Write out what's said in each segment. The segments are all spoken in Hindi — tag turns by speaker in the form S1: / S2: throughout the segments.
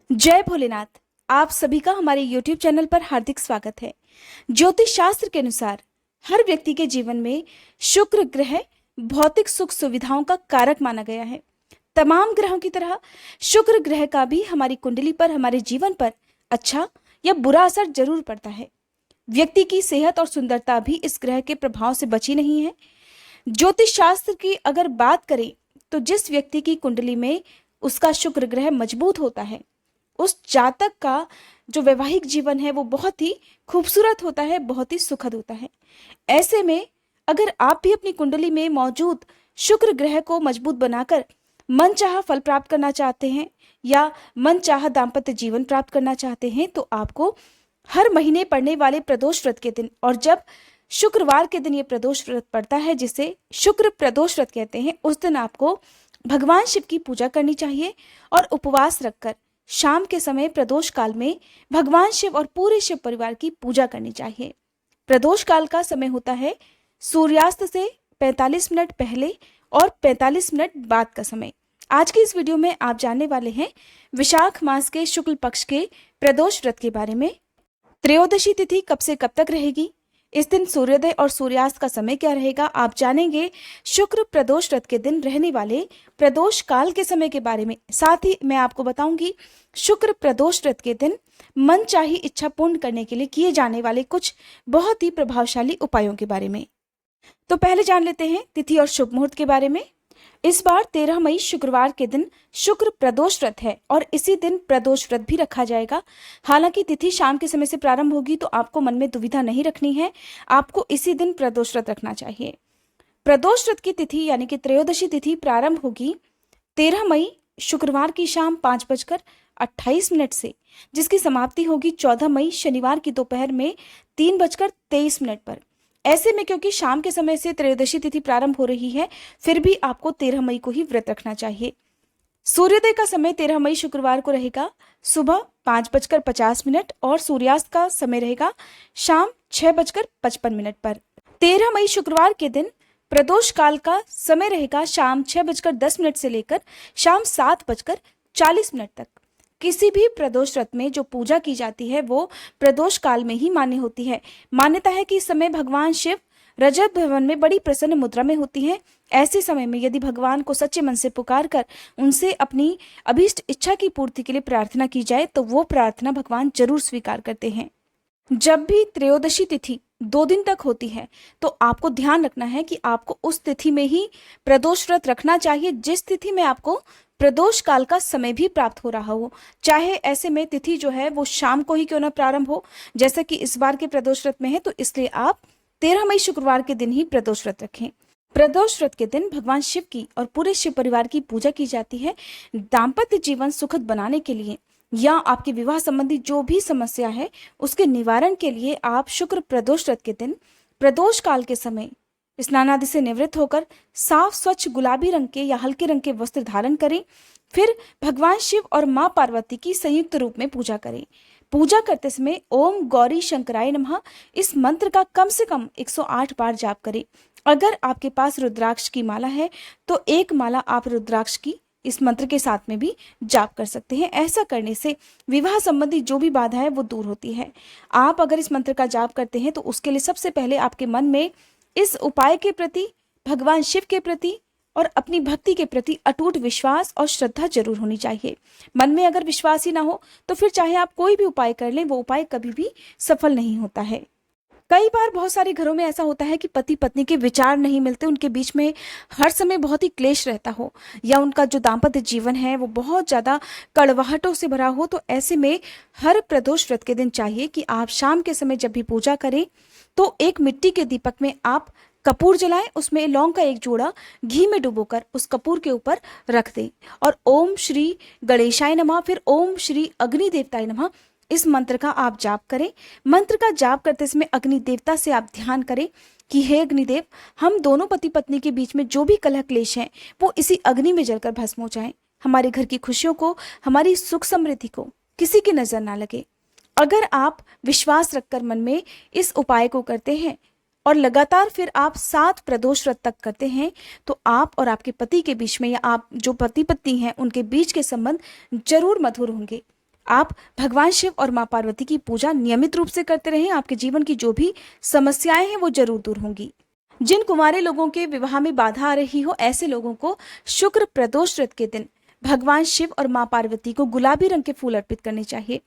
S1: जय भोलेनाथ। आप सभी का हमारे YouTube चैनल पर हार्दिक स्वागत है। ज्योतिष शास्त्र के अनुसार हर व्यक्ति के जीवन में शुक्र ग्रह भौतिक सुख सुविधाओं का कारक माना गया है। तमाम ग्रहों की तरह शुक्र ग्रह का भी हमारी कुंडली पर, हमारे जीवन पर अच्छा या बुरा असर जरूर पड़ता है। व्यक्ति की सेहत और सुंदरता भी इस ग्रह के प्रभाव से बची नहीं है। ज्योतिष शास्त्र की अगर बात करें तो जिस व्यक्ति की कुंडली में उसका शुक्र ग्रह मजबूत होता है, उस जातक का जो वैवाहिक जीवन है वो बहुत ही खूबसूरत होता है, बहुत ही सुखद होता है। ऐसे में अगर आप भी अपनी कुंडली में मौजूद शुक्र ग्रह को मजबूत बनाकर मनचाहा फल प्राप्त करना चाहते हैं या मनचाहा दाम्पत्य जीवन प्राप्त करना चाहते हैं, तो आपको हर महीने पड़ने वाले प्रदोष व्रत के दिन, और जब शुक्रवार के दिन ये प्रदोष व्रत पड़ता है जिसे शुक्र प्रदोष व्रत कहते हैं, उस दिन आपको भगवान शिव की पूजा करनी चाहिए और उपवास रखकर शाम के समय प्रदोष काल में भगवान शिव और पूरे शिव परिवार की पूजा करनी चाहिए। प्रदोष काल का समय होता है सूर्यास्त से 45 मिनट पहले और 45 मिनट बाद का समय। आज की इस वीडियो में आप जानने वाले हैं विशाख मास के शुक्ल पक्ष के प्रदोष व्रत के बारे में। त्रयोदशी तिथि कब से कब तक रहेगी, इस दिन सूर्योदय और सूर्यास्त का समय क्या रहेगा, आप जानेंगे शुक्र प्रदोष व्रत के दिन रहने वाले प्रदोष काल के समय के बारे में। साथ ही मैं आपको बताऊंगी शुक्र प्रदोष व्रत के दिन मनचाही इच्छा पूर्ण करने के लिए किए जाने वाले कुछ बहुत ही प्रभावशाली उपायों के बारे में। तो पहले जान लेते हैं तिथि और शुभ मुहूर्त के बारे में। इस बार 13 मई शुक्रवार के दिन शुक्र प्रदोष व्रत है और इसी दिन प्रदोष व्रत भी रखा जाएगा। हालांकि तिथि शाम के समय से प्रारंभ होगी, तो आपको मन में दुविधा नहीं रखनी है, आपको इसी दिन प्रदोष व्रत रखना चाहिए। प्रदोष व्रत की तिथि यानी कि त्रयोदशी तिथि प्रारंभ होगी 13 मई शुक्रवार की शाम 5:28 से, जिसकी समाप्ति होगी 14 मई शनिवार की दोपहर में 3:23 पर। ऐसे में क्योंकि शाम के समय से त्रयोदशी तिथि प्रारंभ हो रही है, फिर भी आपको 13 मई को ही व्रत रखना चाहिए। सूर्योदय का समय 13 मई शुक्रवार को रहेगा सुबह 5:50 और सूर्यास्त का समय रहेगा शाम 6:55 पर। 13 मई शुक्रवार के दिन प्रदोष काल का समय रहेगा शाम 6:10 से लेकर शाम 7:40 तक। किसी भी प्रदोष व्रत में जो पूजा की जाती है वो प्रदोष काल में ही मान्य होती है। मान्यता है कि इस समय भगवान शिव रजत भवन में बड़ी प्रसन्न मुद्रा में होती हैं। ऐसे समय में यदि भगवान को सच्चे मन से पुकार कर उनसे अपनी अभीष्ट इच्छा की पूर्ति के लिए प्रार्थना की जाए तो वो प्रार्थना भगवान जरूर स्वीकार करते हैं। जब भी त्रयोदशी तिथि 2 दिन तक होती है तो आपको ध्यान रखना है कि आपको उस तिथि में ही प्रदोष व्रत रखना चाहिए जिस तिथि में आपको प्रदोष काल का समय भी प्राप्त हो रहा हो। चाहे ऐसे में तिथि जो है वो शाम को ही क्यों ना प्रारंभ हो, जैसा कि इस बार के प्रदोष व्रत में है, तो इसलिए आप 13 मई शुक्रवार के दिन ही प्रदोष व्रत रखें। प्रदोष व्रत के दिन भगवान शिव की और पूरे शिव परिवार की पूजा की जाती है। दाम्पत्य जीवन सुखद बनाने के लिए या आपके विवाह संबंधी जो भी समस्या है उसके निवारण के लिए आप शुक्र प्रदोष व्रत के दिन प्रदोष काल के समय स्नान आदि से निवृत्त होकर साफ स्वच्छ गुलाबी रंग के या हल्के रंग के वस्त्र धारण करें। फिर भगवान शिव और मां पार्वती की संयुक्त रूप में पूजा करें। पूजा करते समय ओम गौरी शंकराय नमः इस मंत्र का कम से कम 108 बार जाप करें। अगर आपके पास रुद्राक्ष की माला है तो एक माला आप रुद्राक्ष की इस मंत्र के साथ में भी जाप कर सकते हैं। ऐसा करने से विवाह संबंधी जो भी बाधा है वो दूर होती है। आप अगर इस मंत्र का जाप करते हैं तो उसके लिए सबसे पहले आपके मन में इस उपाय के प्रति, भगवान शिव के प्रति और अपनी भक्ति के प्रति अटूट विश्वास और श्रद्धा जरूर होनी चाहिए। मन में अगर विश्वास ही ना हो तो फिर चाहे आप कोई भी उपाय कर लें, वो उपाय कभी भी सफल नहीं होता है। कई बार बहुत सारे घरों में ऐसा होता है कि पति पत्नी के विचार नहीं मिलते, उनके बीच में हर समय बहुत ही क्लेश रहता हो या उनका जो दाम्पत्य जीवन है वो बहुत ज़्यादा कड़वाहटों से भरा हो। तो ऐसे में हर प्रदोष व्रत के दिन चाहिए कि आप शाम के समय जब भी पूजा करें तो एक मिट्टी के दीपक में आप कपूर जलाएं, उसमें लौंग का एक जोड़ा घी में डुबोकर उस कपूर के ऊपर रख दें और ओम श्री गणेशाय नमः फिर ओम श्री अग्नि देवताय नमः इस मंत्र का आप जाप करें। मंत्र का जाप करते समय अग्नि देवता से आप ध्यान करें कि हे अग्निदेव, हम दोनों पति पत्नी के बीच में जो भी कलह क्लेश हैं वो इसी अग्नि में जलकर भस्म हो जाएं। हमारे घर की खुशियों को, हमारी सुख समृद्धि को किसी की नजर ना लगे। अगर आप विश्वास रखकर मन में इस उपाय को करते हैं और लगातार फिर आप 7 प्रदोष व्रत तक करते हैं तो आप और आपके पति के बीच में या आप जो पति पत्नी हैं उनके बीच के संबंध जरूर मधुर होंगे। आप भगवान शिव और माँ पार्वती की पूजा नियमित रूप से करते रहें, आपके जीवन की जो भी समस्याएं हैं वो जरूर दूर होंगी। जिन कुंवारे लोगों के विवाह में बाधा आ रही हो, ऐसे लोगों को शुक्र प्रदोष व्रत के दिन भगवान शिव और माँ पार्वती को गुलाबी रंग के फूल अर्पित करने चाहिए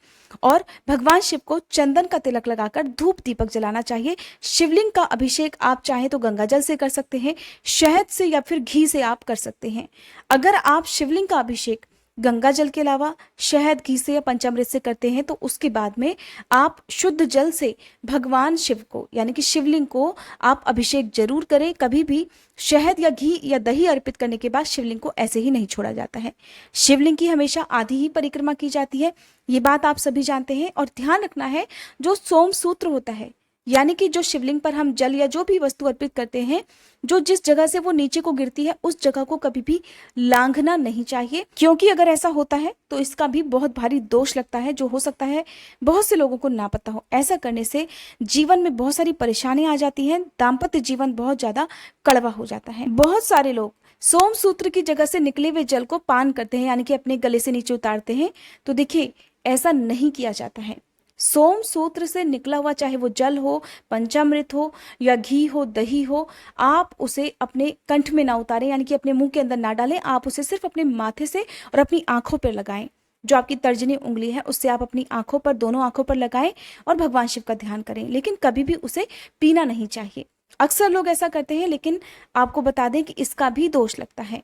S1: और भगवान शिव को चंदन का तिलक लगाकर धूप दीपक जलाना चाहिए। शिवलिंग का अभिषेक आप चाहे तो गंगा जल से कर सकते हैं, शहद से या फिर घी से आप कर सकते हैं। अगर आप शिवलिंग का अभिषेक गंगा जल के अलावा शहद, घी से या पंचामृत से करते हैं तो उसके बाद में आप शुद्ध जल से भगवान शिव को यानी कि शिवलिंग को आप अभिषेक जरूर करें। कभी भी शहद या घी या दही अर्पित करने के बाद शिवलिंग को ऐसे ही नहीं छोड़ा जाता है। शिवलिंग की हमेशा आधी ही परिक्रमा की जाती है, ये बात आप सभी जानते हैं। और ध्यान रखना है, जो सोम सूत्र होता है यानी कि जो शिवलिंग पर हम जल या जो भी वस्तु अर्पित करते हैं, जो जिस जगह से वो नीचे को गिरती है उस जगह को कभी भी लांघना नहीं चाहिए, क्योंकि अगर ऐसा होता है तो इसका भी बहुत भारी दोष लगता है, जो हो सकता है बहुत से लोगों को ना पता हो। ऐसा करने से जीवन में बहुत सारी परेशानियां आ जाती हैं, दाम्पत्य जीवन बहुत ज्यादा कड़वा हो जाता है। बहुत सारे लोग सोम सूत्र की जगह से निकले हुए जल को पान करते हैं यानी कि अपने गले से नीचे उतारते हैं। तो देखिए, ऐसा नहीं किया जाता है। सोम सूत्र से निकला हुआ चाहे वो जल हो, पंचामृत हो या घी हो, दही हो, आप उसे अपने कंठ में ना उतारें यानी कि अपने मुंह के अंदर ना डालें। आप उसे सिर्फ अपने माथे से और अपनी आंखों पर लगाएं। जो आपकी तर्जनी उंगली है उससे आप अपनी आंखों पर, दोनों आंखों पर लगाएं और भगवान शिव का ध्यान करें, लेकिन कभी भी उसे पीना नहीं चाहिए। अक्सर लोग ऐसा करते हैं, लेकिन आपको बता दें कि इसका भी दोष लगता है।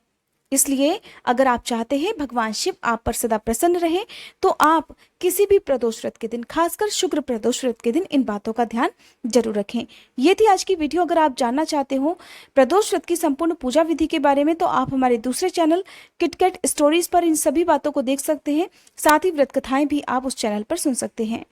S1: इसलिए अगर आप चाहते हैं भगवान शिव आप पर सदा प्रसन्न रहे तो आप किसी भी प्रदोष व्रत के दिन, खासकर शुक्र प्रदोष व्रत के दिन, इन बातों का ध्यान जरूर रखें। ये थी आज की वीडियो। अगर आप जानना चाहते हो प्रदोष व्रत की संपूर्ण पूजा विधि के बारे में तो आप हमारे दूसरे चैनल किटकैट स्टोरीज पर इन सभी बातों को देख सकते हैं। साथ ही व्रत कथाएं भी आप उस चैनल पर सुन सकते हैं।